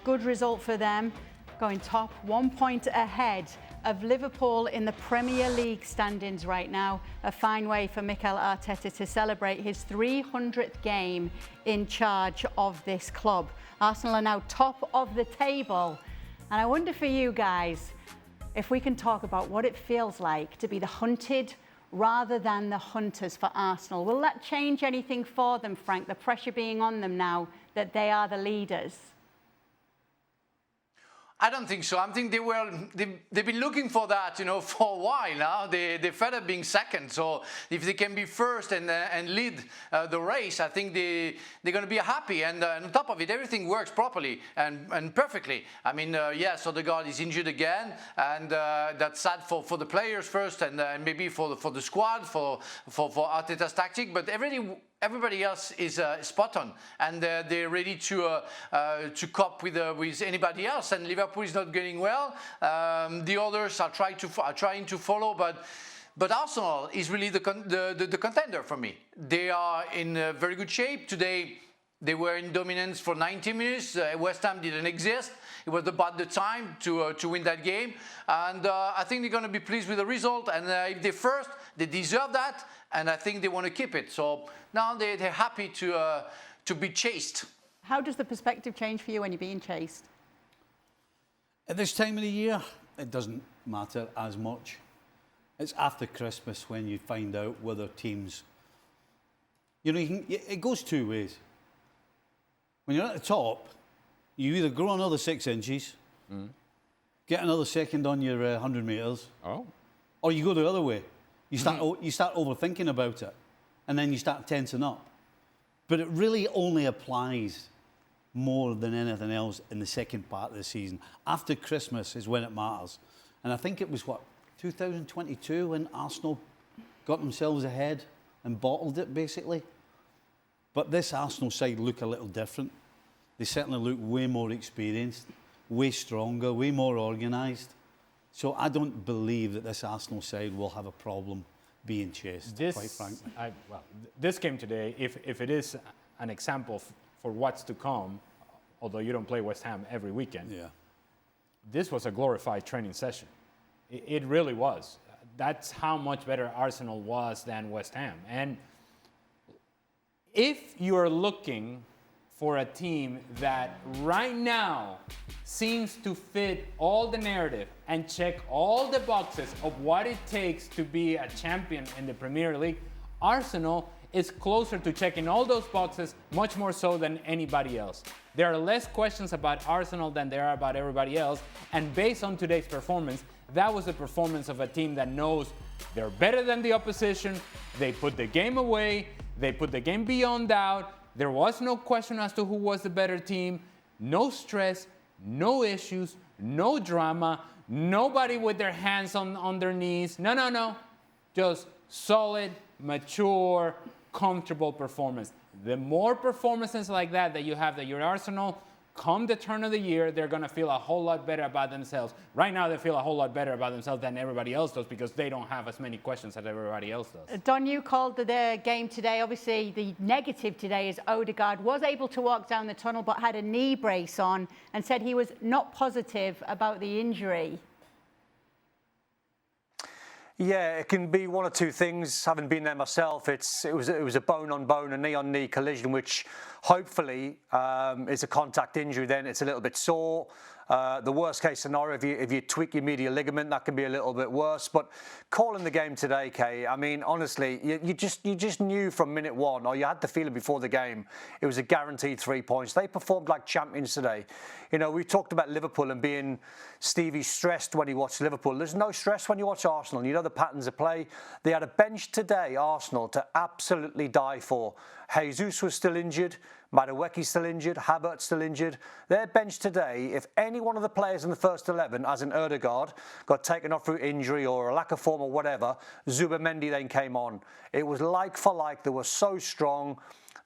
good result for them, going top, 1 point ahead of Liverpool in the Premier League standings right now. A fine way for Mikel Arteta to celebrate his 300th game in charge of this club. Arsenal are now top of the table. And I wonder for you guys, if we can talk about what it feels like to be the hunted rather than the hunters for Arsenal. Will that change anything for them, Frank? The pressure being on them now that they are the leaders? I don't think so. I think they've been looking for that, for a while now. They're fed up being second. So if they can be first and lead the race, I think they're going to be happy. And on top of it, everything works properly and perfectly. I mean, yes, Odegaard is injured again, and that's sad for the players first, and maybe for the squad, for Arteta's tactic. But everybody else is spot on, and they're ready to cope with anybody else. And Liverpool is not going well. The others are trying to follow, but Arsenal is really the contender for me. They are in very good shape today. They were in dominance for 90 minutes. West Ham didn't exist. It was about the time to win that game. And I think they're going to be pleased with the result. And if they're first, they deserve that. And I think they want to keep it. So now they're happy to be chased. How does the perspective change for you when you're being chased? At this time of the year, it doesn't matter as much. It's after Christmas when you find out whether teams... it goes two ways. When you're at the top, you either grow another 6 inches, get another second on your 100 metres, or you go the other way. You start overthinking about it, and then you start tensing up. But it really only applies more than anything else in the second part of the season. After Christmas is when it matters. And I think it was, 2022 when Arsenal got themselves ahead and bottled it, basically. But this Arsenal side look a little different. They certainly look way more experienced, way stronger, way more organised. So I don't believe that this Arsenal side will have a problem being chased, quite frankly. This game today, if it is an example for what's to come, although you don't play West Ham every weekend, this was a glorified training session. It really was. That's how much better Arsenal was than West Ham. And if you're looking for a team that right now seems to fit all the narrative and check all the boxes of what it takes to be a champion in the Premier League, Arsenal is closer to checking all those boxes, much more so than anybody else. There are less questions about Arsenal than there are about everybody else, and based on today's performance, that was the performance of a team that knows they're better than the opposition, they put the game away, they put the game beyond doubt. There was no question as to who was the better team. No stress, no issues, no drama, nobody with their hands on their knees. No. Just solid, mature, comfortable performance. The more performances like that you have, that your Arsenal, come the turn of the year, they're going to feel a whole lot better about themselves. Right now, they feel a whole lot better about themselves than everybody else does because they don't have as many questions as everybody else does. Don, you called the game today. Obviously, the negative today is Odegaard was able to walk down the tunnel but had a knee brace on and said he was not positive about the injury. Yeah, it can be one or two things. Having been there myself, it was a bone-on-bone, a knee-on-knee collision, which hopefully is a contact injury. Then it's a little bit sore. The worst-case scenario, if you tweak your medial ligament, that can be a little bit worse. But calling the game today, Kay, I mean, honestly, you just knew from minute one, or you had the feeling before the game, it was a guaranteed 3 points. They performed like champions today. We talked about Liverpool and being Stevie stressed when he watched Liverpool. There's no stress when you watch Arsenal. You know the patterns of play. They had a bench today, Arsenal, to absolutely die for. Jesus was still injured. Madueke's still injured. Havertz still injured. Their bench today, if any one of the players in the first 11, as in Odegaard, got taken off through injury or a lack of form or whatever, Zubimendi then came on. It was like for like. They were so strong.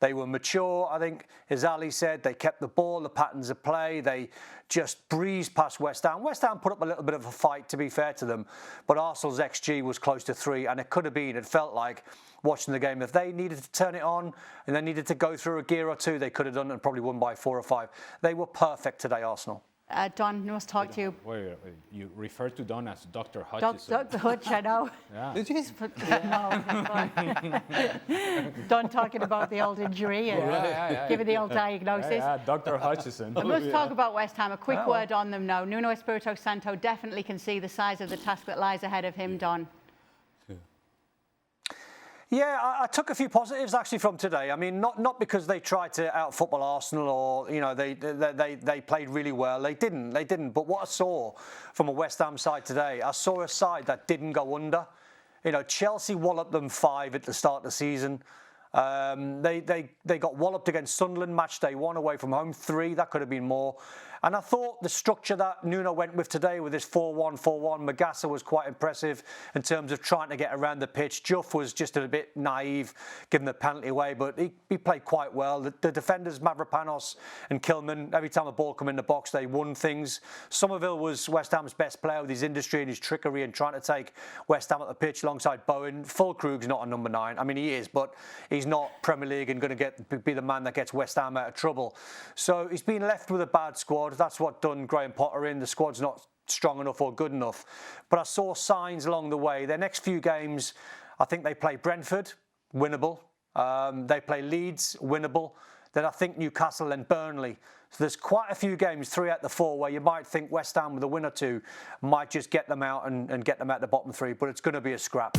They were mature, I think, as Ali said. They kept the ball, the patterns of play. They just breezed past West Ham. West Ham put up a little bit of a fight, to be fair to them, but Arsenal's XG was close to 3, and it could have been, it felt like, watching the game, if they needed to turn it on and they needed to go through a gear or two, they could have done it and probably won by 4 or 5. They were perfect today, Arsenal. Don, I must talk to you. Wait, you refer to Don as Dr. Hutchison. Dr. Hutch, I know. Yeah. Did you? No. Don talking about the old injury and giving the old diagnosis. Yeah, Dr. Hutchison. I must talk about West Ham. A quick word on them now. Nuno Espirito Santo definitely can see the size of the task that lies ahead of him, Don. Yeah, I took a few positives actually from today. I mean, not because they tried to out-football Arsenal or, you know, they played really well. They didn't. But what I saw from a West Ham side today, I saw a side that didn't go under. You know, Chelsea walloped them 5 at the start of the season. They got walloped against Sunderland match day 1 away from home, 3. That could have been more. And I thought the structure that Nuno went with today with this 4-1-4-1, Magassa was quite impressive in terms of trying to get around the pitch. Juff was just a bit naive, giving the penalty away, but he played quite well. The defenders, Mavropanos and Kilman, every time the ball came in the box, they won things. Somerville was West Ham's best player with his industry and his trickery and trying to take West Ham at the pitch alongside Bowen. Fulkrug's not a number 9. I mean, he is, but he's not Premier League and going to be the man that gets West Ham out of trouble. So he's been left with a bad squad. That's what done Graham Potter in. The squad's not strong enough or good enough. But I saw signs along the way. Their next few games, I think they play Brentford, winnable. They play Leeds, winnable. Then I think Newcastle and Burnley. So there's quite a few games, 3 out of the 4, where you might think West Ham with a win or 2 might just get them out and get them out the bottom 3. But it's going to be a scrap.